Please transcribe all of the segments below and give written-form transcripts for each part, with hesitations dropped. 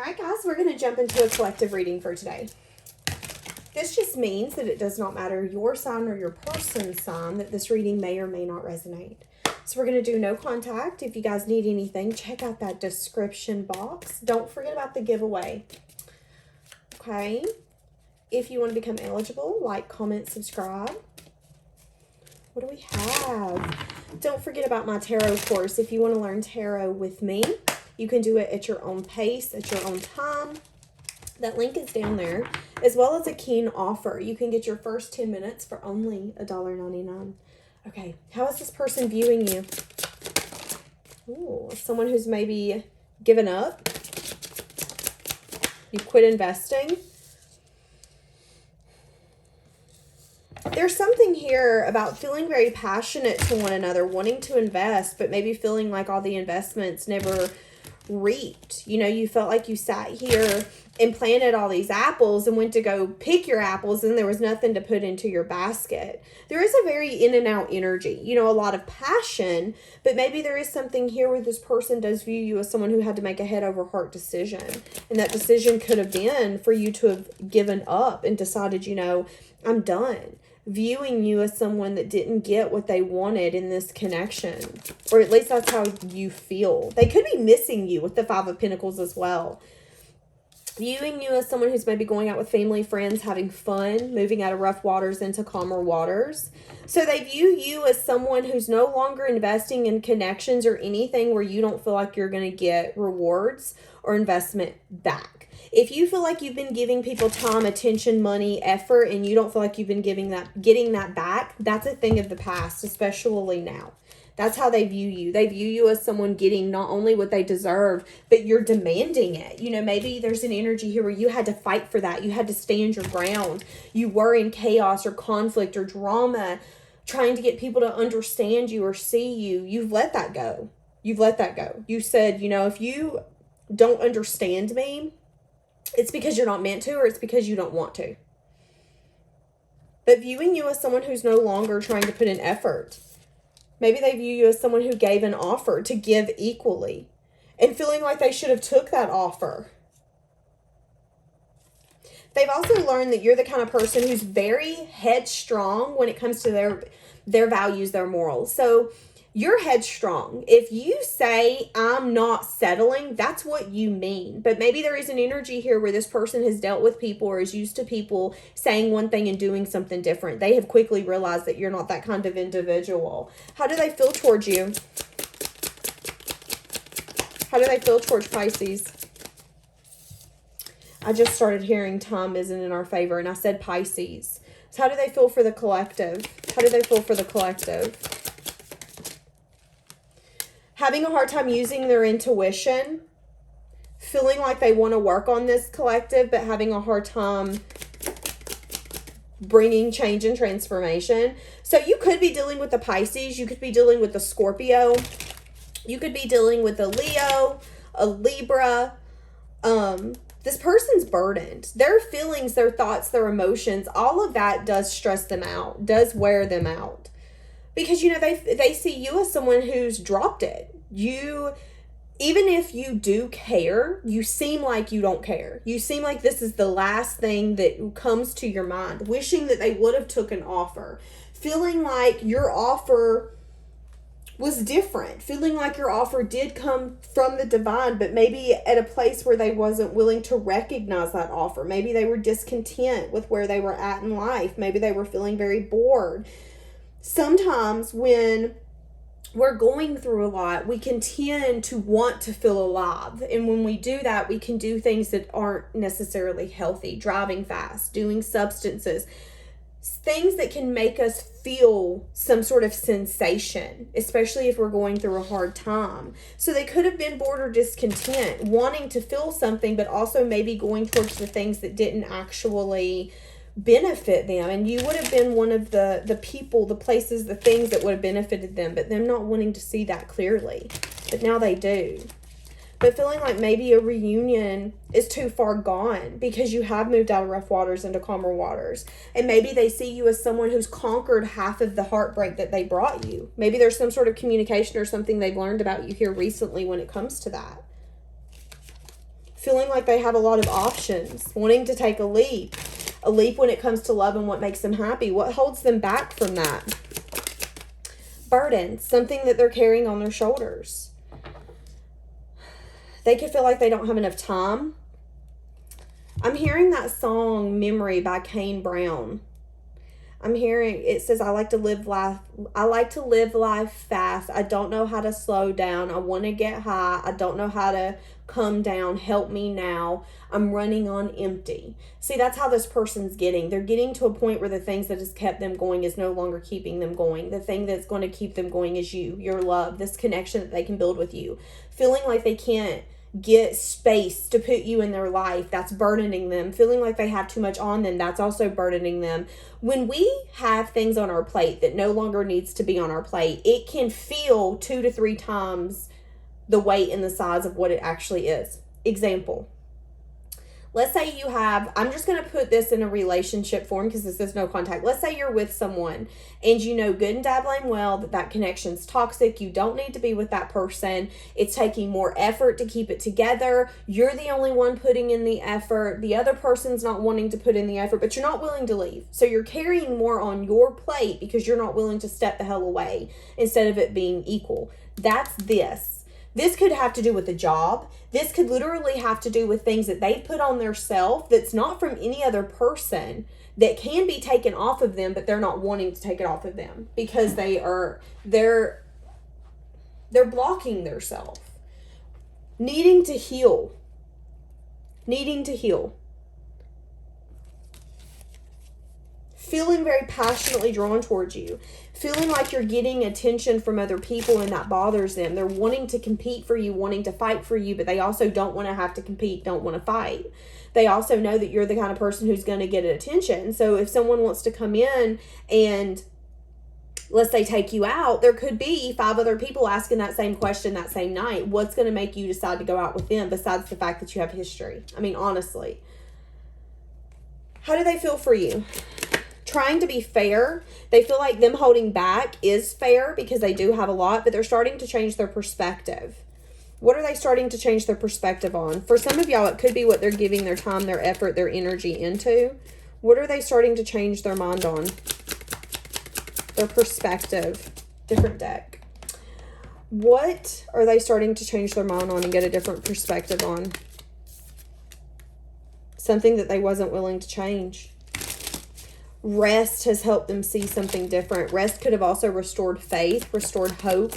Alright guys, we're going to jump into a collective reading for today. This just means that it does not matter your sign or your person's sign, that this reading may or may not resonate. So we're going to do no contact. If you guys need anything, check out that description box. Don't forget about the giveaway. Okay? If you want to become eligible, like, comment, subscribe. What do we have? Don't forget about my tarot course. If you want to learn tarot with me, you can do it at your own pace, at your own time. That link is down there, as well as a keen offer. You can get your first 10 minutes for only $1.99. Okay, how is this person viewing you? Ooh, someone who's maybe given up. You quit investing. There's something here about feeling very passionate to one another, wanting to invest, but maybe feeling like all the investments never reaped. You know, you felt like you sat here and planted all these apples and went to go pick your apples and there was nothing to put into your basket. There is a very in and out energy, you know, a lot of passion, but maybe there is something here where this person does view you as someone who had to make a head over heart decision. And that decision could have been for you to have given up and decided, you know, I'm done. Viewing you as someone that didn't get what they wanted in this connection. Or at least that's how you feel. They could be missing you with the Five of Pentacles as well. Viewing you as someone who's maybe going out with family, friends, having fun, moving out of rough waters into calmer waters. So they view you as someone who's no longer investing in connections or anything where you don't feel like you're going to get rewards or investment back. If you feel like you've been giving people time, attention, money, effort, and you don't feel like you've been getting that back, that's a thing of the past, especially now. That's how they view you. They view you as someone getting not only what they deserve, but you're demanding it. You know, maybe there's an energy here where you had to fight for that. You had to stand your ground. You were in chaos or conflict or drama, trying to get people to understand you or see you. You've let that go. You've let that go. You said, you know, if you don't understand me, it's because you're not meant to, or it's because you don't want to. But viewing you as someone who's no longer trying to put in effort. Maybe they view you as someone who gave an offer to give equally and feeling like they should have took that offer. They've also learned that you're the kind of person who's very headstrong when it comes to their values, their morals. So you're headstrong. If you say, I'm not settling, that's what you mean. But maybe there is an energy here where this person has dealt with people or is used to people saying one thing and doing something different. They have quickly realized that you're not that kind of individual. How do they feel towards you? How do they feel towards Pisces? I just started hearing time isn't in our favor, and I said Pisces. So how do they feel for the collective? How do they feel for the collective? Having a hard time using their intuition, feeling like they want to work on this collective, but having a hard time bringing change and transformation. So you could be dealing with the Pisces. You could be dealing with the Scorpio. You could be dealing with a Leo, a Libra. This person's burdened. Their feelings, their thoughts, their emotions, all of that does stress them out, does wear them out. Because, you know, they see you as someone who's dropped it. You, even if you do care, you seem like you don't care. You seem like this is the last thing that comes to your mind. Wishing that they would have took an offer. Feeling like your offer was different. Feeling like your offer did come from the divine, but maybe at a place where they wasn't willing to recognize that offer. Maybe they were discontent with where they were at in life. Maybe they were feeling very bored. Sometimes when we're going through a lot, we can tend to want to feel alive. And when we do that, we can do things that aren't necessarily healthy. Driving fast, doing substances, things that can make us feel some sort of sensation, especially if we're going through a hard time. So they could have been bored or discontent, wanting to feel something, but also maybe going towards the things that didn't actually benefit them. And you would have been one of the people, the places, the things that would have benefited them, but them not wanting to see that clearly. But now they do. But feeling like maybe a reunion is too far gone because you have moved out of rough waters into calmer waters. And maybe they see you as someone who's conquered half of the heartbreak that they brought you. Maybe there's some sort of communication or something they've learned about you here recently when it comes to that. feeling like they have a lot of options, wanting to take a leap when it comes to love and what makes them happy. What holds them back from that? Burden, something that they're carrying on their shoulders. They could feel like they don't have enough time. I'm hearing that song Memory by Kane Brown. I'm hearing, it says, I like to live life fast. I don't know how to slow down. I want to get high. I don't know how to come down. Help me now. I'm running on empty. See, that's how this person's getting. They're getting to a point where the things that has kept them going is no longer keeping them going. The thing that's going to keep them going is you, your love, this connection that they can build with you. Feeling like they can't get space to put you in their life, that's burdening them. Feeling like they have too much on them, that's also burdening them. When we have things on our plate that no longer needs to be on our plate, it can feel 2 to 3 times the weight and the size of what it actually is. Example. Let's say you have, I'm just going to put this in a relationship form because this is no contact. Let's say you're with someone and you know good and dabbling well that connection's toxic. You don't need to be with that person. It's taking more effort to keep it together. You're the only one putting in the effort. The other person's not wanting to put in the effort, but you're not willing to leave. So you're carrying more on your plate because you're not willing to step the hell away instead of it being equal. That's this. This could have to do with a job. This could literally have to do with things that they've put on their self that's not from any other person that can be taken off of them, but they're not wanting to take it off of them because they're blocking their self. Needing to heal. Feeling very passionately drawn towards you. Feeling like you're getting attention from other people and that bothers them. They're wanting to compete for you, wanting to fight for you, but they also don't want to have to compete, don't want to fight. They also know that you're the kind of person who's going to get attention. So if someone wants to come in and let's say take you out, there could be 5 other people asking that same question that same night. What's going to make you decide to go out with them besides the fact that you have history? I mean, honestly. How do they feel for you? Trying to be fair. They feel like them holding back is fair because they do have a lot, but they're starting to change their perspective. What are they starting to change their perspective on? For some of y'all, it could be what they're giving their time, their effort, their energy into. What are they starting to change their mind on? Their perspective. Different deck. What are they starting to change their mind on and get a different perspective on? Something that they wasn't willing to change. Rest has helped them see something different. Rest could have also restored faith, restored hope.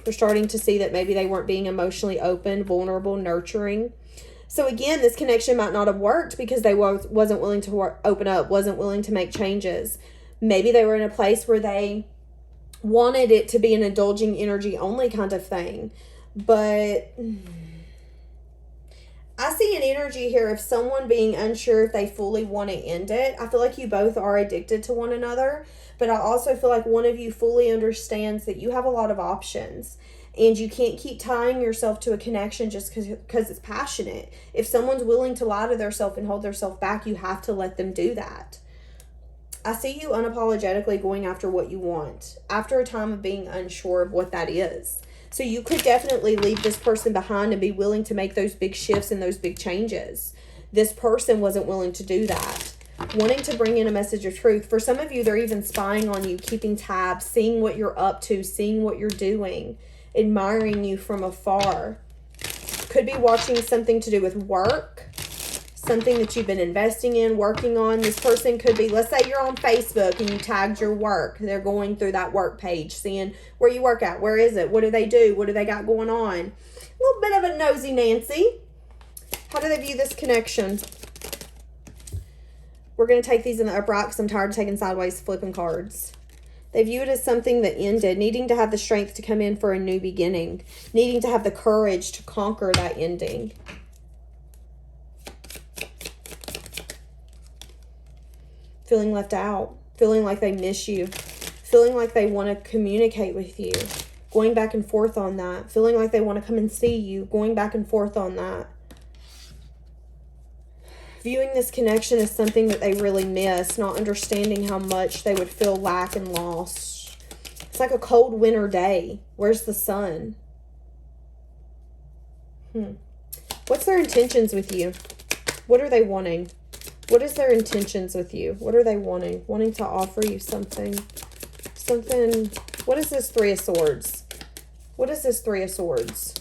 They're starting to see that maybe they weren't being emotionally open, vulnerable, nurturing. So again, this connection might not have worked because they wasn't willing to open up, wasn't willing to make changes. Maybe they were in a place where they wanted it to be an indulging energy only kind of thing. But I see an energy here of someone being unsure if they fully want to end it. I feel like you both are addicted to one another, but I also feel like one of you fully understands that you have a lot of options and you can't keep tying yourself to a connection just because it's passionate. If someone's willing to lie to themselves and hold themselves back, you have to let them do that. I see you unapologetically going after what you want after a time of being unsure of what that is. So you could definitely leave this person behind and be willing to make those big shifts and those big changes. This person wasn't willing to do that. Wanting to bring in a message of truth. For some of you, they're even spying on you, keeping tabs, seeing what you're up to, seeing what you're doing, admiring you from afar. Could be watching something to do with work, something that you've been investing in, working on. This person could be, let's say you're on Facebook and you tagged your work. They're going through that work page, seeing where you work at. Where is it? What do they do? What do they got going on? A little bit of a nosy Nancy. How do they view this connection? We're going to take these in the upright because I'm tired of taking sideways flipping cards. They view it as something that ended, needing to have the strength to come in for a new beginning, needing to have the courage to conquer that ending. Feeling left out, feeling like they miss you, feeling like they want to communicate with you, going back and forth on that, feeling like they want to come and see you, going back and forth on that. Viewing this connection as something that they really miss, not understanding how much they would feel lack and loss. It's like a cold winter day. Where's the sun? What's their intentions with you? What are they wanting? What is their intentions with you? What are they wanting? Wanting to offer you something. Something. What is this Three of Swords? What is this Three of Swords?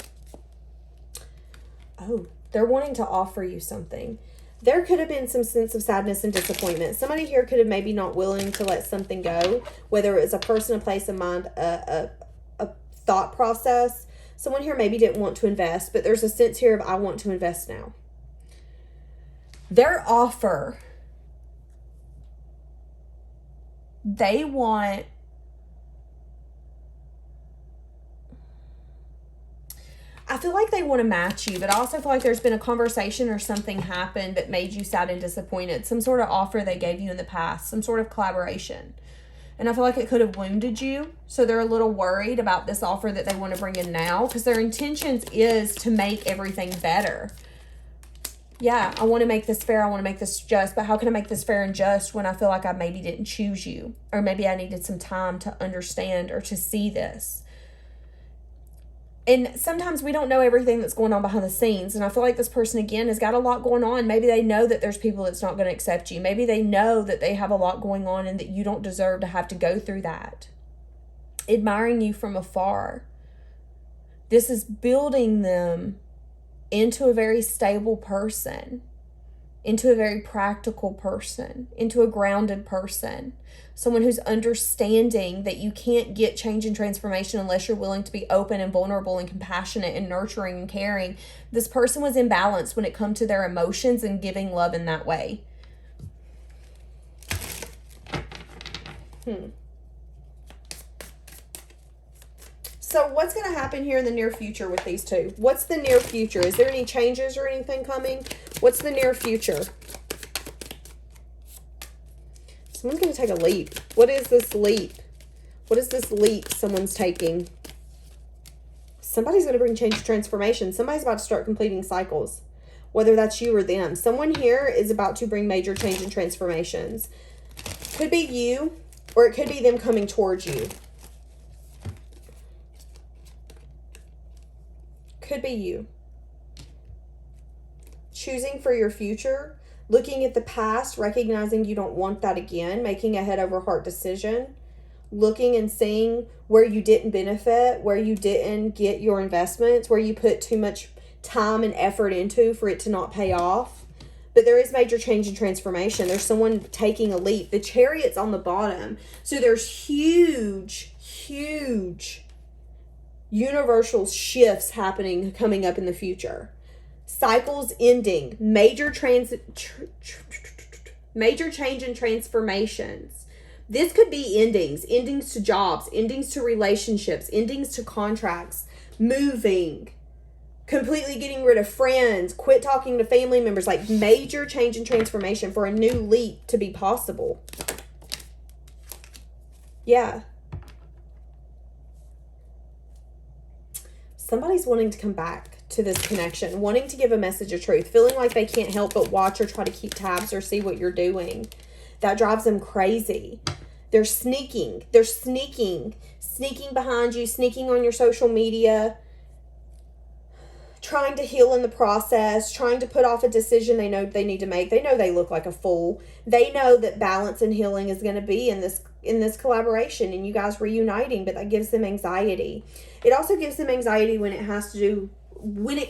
Oh, they're wanting to offer you something. There could have been some sense of sadness and disappointment. Somebody here could have maybe not willing to let something go, whether it was a person, a place of mind, a thought process. Someone here maybe didn't want to invest, but there's a sense here of I want to invest now. Their offer, they want, I feel like they want to match you, but I also feel like there's been a conversation or something happened that made you sad and disappointed. Some sort of offer they gave you in the past, some sort of collaboration. And I feel like it could have wounded you. So they're a little worried about this offer that they want to bring in now, because their intentions is to make everything better. Yeah, I want to make this fair. I want to make this just. But how can I make this fair and just when I feel like I maybe didn't choose you? Or maybe I needed some time to understand or to see this. And sometimes we don't know everything that's going on behind the scenes. And I feel like this person, again, has got a lot going on. Maybe they know that there's people that's not going to accept you. Maybe they know that they have a lot going on and that you don't deserve to have to go through that. Admiring you from afar. This is building them into a very stable person, into a very practical person, into a grounded person, someone who's understanding that you can't get change and transformation unless you're willing to be open and vulnerable and compassionate and nurturing and caring. This person was imbalanced when it comes to their emotions and giving love in that way. So what's going to happen here in the near future with these two? What's the near future? Is there any changes or anything coming? What's the near future? Someone's going to take a leap. What is this leap? What is this leap someone's taking? Somebody's going to bring change, transformation. Somebody's about to start completing cycles, whether that's you or them. Someone here is about to bring major change and transformations. Could be you, or it could be them coming towards you. Could be you. Choosing for your future, looking at the past, recognizing you don't want that again, making a head over heart decision, looking and seeing where you didn't benefit, where you didn't get your investments, where you put too much time and effort into for it to not pay off. But there is major change and transformation. There's someone taking a leap. The Chariot's on the bottom. So there's huge universal shifts happening, coming up in the future. Cycles ending. Major change and transformations. This could be endings. Endings to jobs. Endings to relationships. Endings to contracts. Moving. Completely getting rid of friends. Quit talking to family members. Like major change and transformation for a new leap to be possible. Yeah. Somebody's wanting to come back to this connection, wanting to give a message of truth, feeling like they can't help but watch or try to keep tabs or see what you're doing. That drives them crazy. They're sneaking behind you, sneaking on your social media, trying to heal in the process, trying to put off a decision they know they need to make. They know they look like a fool. They know that balance and healing is going to be in this collaboration and you guys reuniting, but that gives them anxiety. It also gives them anxiety when it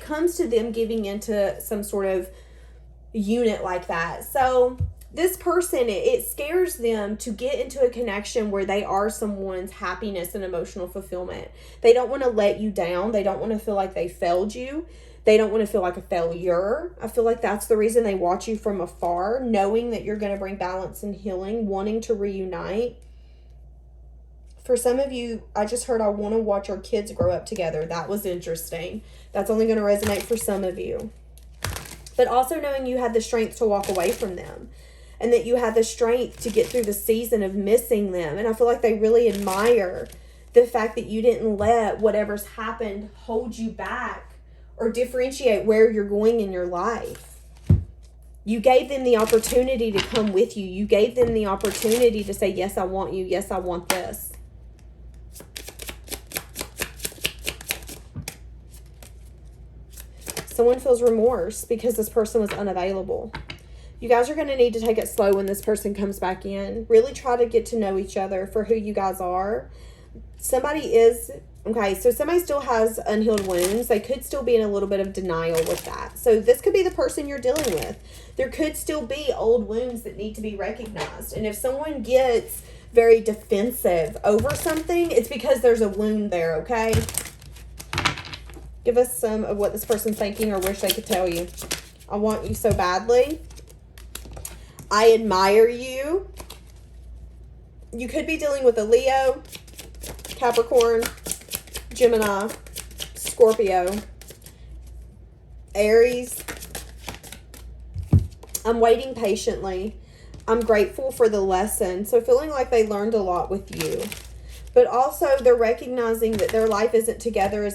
comes to them giving into some sort of unit like that. So this person, it scares them to get into a connection where they are someone's happiness and emotional fulfillment. They don't want to let you down. They don't want to feel like they failed you. They don't want to feel like a failure. I feel like that's the reason they watch you from afar, knowing that you're going to bring balance and healing, wanting to reunite. For some of you, I just heard I want to watch our kids grow up together. That was interesting. That's only going to resonate for some of you. But also knowing you had the strength to walk away from them. And that you had the strength to get through the season of missing them. And I feel like they really admire the fact that you didn't let whatever's happened hold you back or differentiate where you're going in your life. You gave them the opportunity to come with you. You gave them the opportunity to say, yes, I want you. Yes, I want this. Someone feels remorse because this person was unavailable. You guys are going to need to take it slow when this person comes back in. Really try to get to know each other for who you guys are. Somebody still has unhealed wounds. They could still be in a little bit of denial with that. So this could be the person you're dealing with. There could still be old wounds that need to be recognized. And if someone gets very defensive over something, it's because there's a wound there, okay? Give us some of what this person's thinking or wish they could tell you. I want you so badly. I admire you. You could be dealing with a Leo, Capricorn, Gemini, Scorpio, Aries. I'm waiting patiently. I'm grateful for the lesson. So feeling like they learned a lot with you. But also they're recognizing that their life isn't together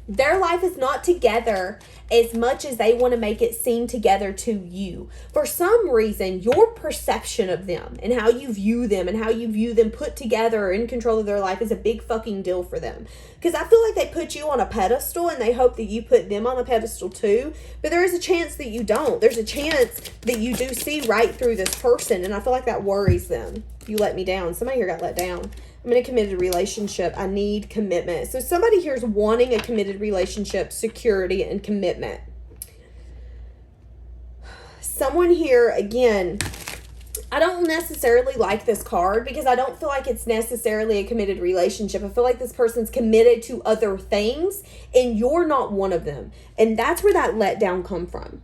their life is not together as much as they want to make it seem together to you. For some reason, your perception of them and how you view them put together or in control of their life is a big fucking deal for them. Because I feel like they put you on a pedestal and they hope that you put them on a pedestal too. But there is a chance that you don't. There's a chance that you do see right through this person. And I feel like that worries them. You let me down. Somebody here got let down. I'm in a committed relationship. I need commitment. So somebody here is wanting a committed relationship, security, and commitment. Someone here, again, I don't necessarily like this card because I don't feel like it's necessarily a committed relationship. I feel like this person's committed to other things and you're not one of them. And that's where that letdown come from.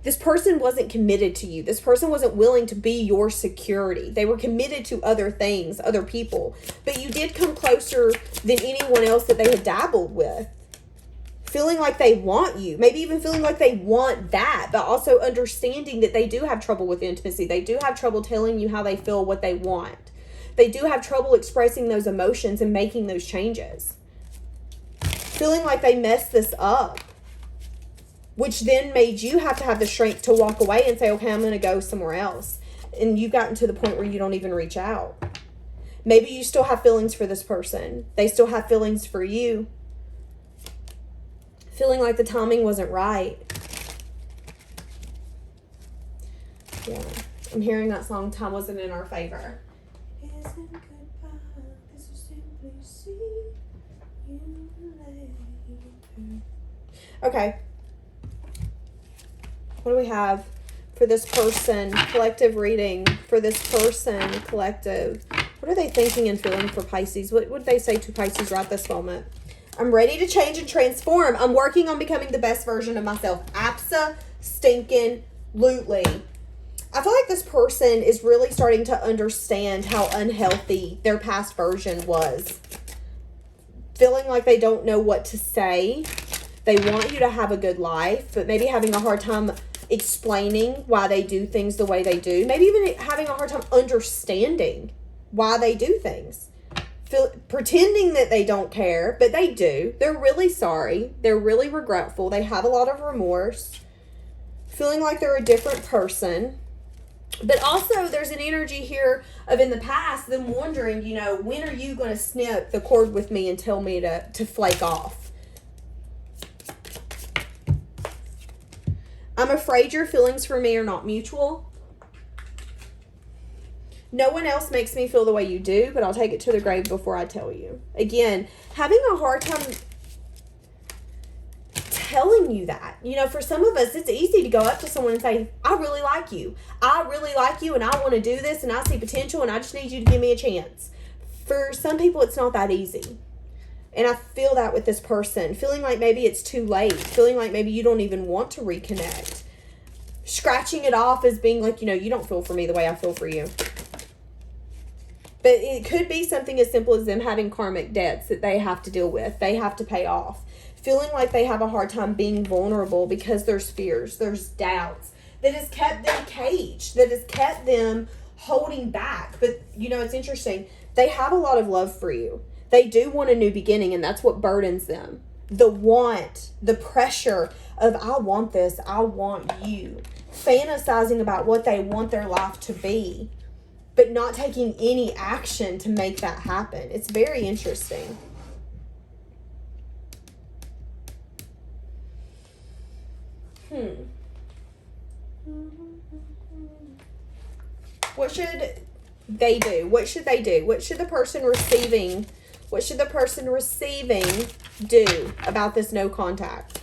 This person wasn't committed to you. This person wasn't willing to be your security. They were committed to other things, other people. But you did come closer than anyone else that they had dabbled with. Feeling like they want you. Maybe even feeling like they want that. But also understanding that they do have trouble with intimacy. They do have trouble telling you how they feel, what they want. They do have trouble expressing those emotions and making those changes. Feeling like they messed this up. Which then made you have to have the strength to walk away and say, okay, I'm going to go somewhere else. And you've gotten to the point where you don't even reach out. Maybe you still have feelings for this person. They still have feelings for you. Feeling like the timing wasn't right. Yeah. I'm hearing that song, Time Wasn't in Our Favor. Isn't goodbye, this is simply see you later. Okay. What do we have for this person? Collective reading for this person. Collective. What are they thinking and feeling for Pisces? What would they say to Pisces right this moment? I'm ready to change and transform. I'm working on becoming the best version of myself. Abso-stinking-lutely. I feel like this person is really starting to understand how unhealthy their past version was. Feeling like they don't know what to say. They want you to have a good life, but maybe having a hard time explaining why they do things the way they do. Maybe even having a hard time understanding why they do things. Pretending that they don't care, but they do. They're really sorry. They're really regretful. They have a lot of remorse. Feeling like they're a different person. But also there's an energy here of in the past them wondering, when are you going to snip the cord with me and tell me to flake off? I'm afraid your feelings for me are not mutual. No one else makes me feel the way you do, but I'll take it to the grave before I tell you. Again, having a hard time telling you that. For some of us, it's easy to go up to someone and say, I really like you. I really like you and I want to do this and I see potential and I just need you to give me a chance. For some people, it's not that easy. And I feel that with this person. Feeling like maybe it's too late. Feeling like maybe you don't even want to reconnect. Scratching it off as being like, you don't feel for me the way I feel for you. But it could be something as simple as them having karmic debts that they have to deal with. They have to pay off. Feeling like they have a hard time being vulnerable because there's fears, there's doubts that has kept them caged, that has kept them holding back. But, it's interesting. They have a lot of love for you. They do want a new beginning, and that's what burdens them. The want, the pressure of, I want this, I want you. Fantasizing about what they want their life to be, but not taking any action to make that happen. It's very interesting. What should they do? What should they do? What should the person receiving do about this no contact?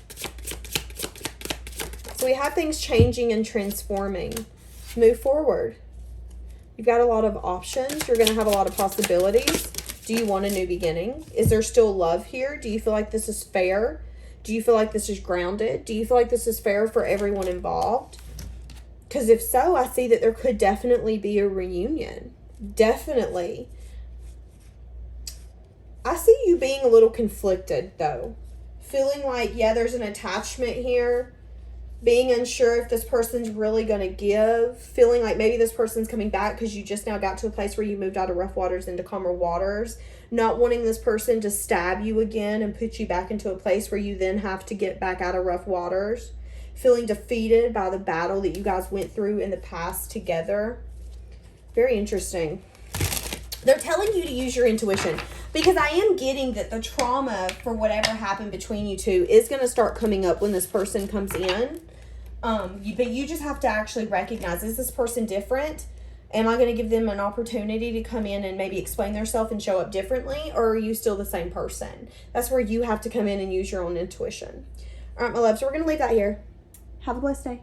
So we have things changing and transforming. Move forward. You've got a lot of options. You're going to have a lot of possibilities. Do you want a new beginning? Is there still love here? Do you feel like this is fair? Do you feel like this is grounded? Do you feel like this is fair for everyone involved? Because if so, I see that there could definitely be a reunion. Definitely. I see you being a little conflicted, though. Feeling like, yeah, there's an attachment here. Being unsure if this person's really going to give. Feeling like maybe this person's coming back because you just now got to a place where you moved out of rough waters into calmer waters. Not wanting this person to stab you again and put you back into a place where you then have to get back out of rough waters. Feeling defeated by the battle that you guys went through in the past together. Very interesting. They're telling you to use your intuition, because I am getting that the trauma for whatever happened between you two is going to start coming up when this person comes in. But you just have to actually recognize, is this person different? Am I going to give them an opportunity to come in and maybe explain themselves and show up differently? Or are you still the same person? That's where you have to come in and use your own intuition. All right, my loves, so we're going to leave that here. Have a blessed day.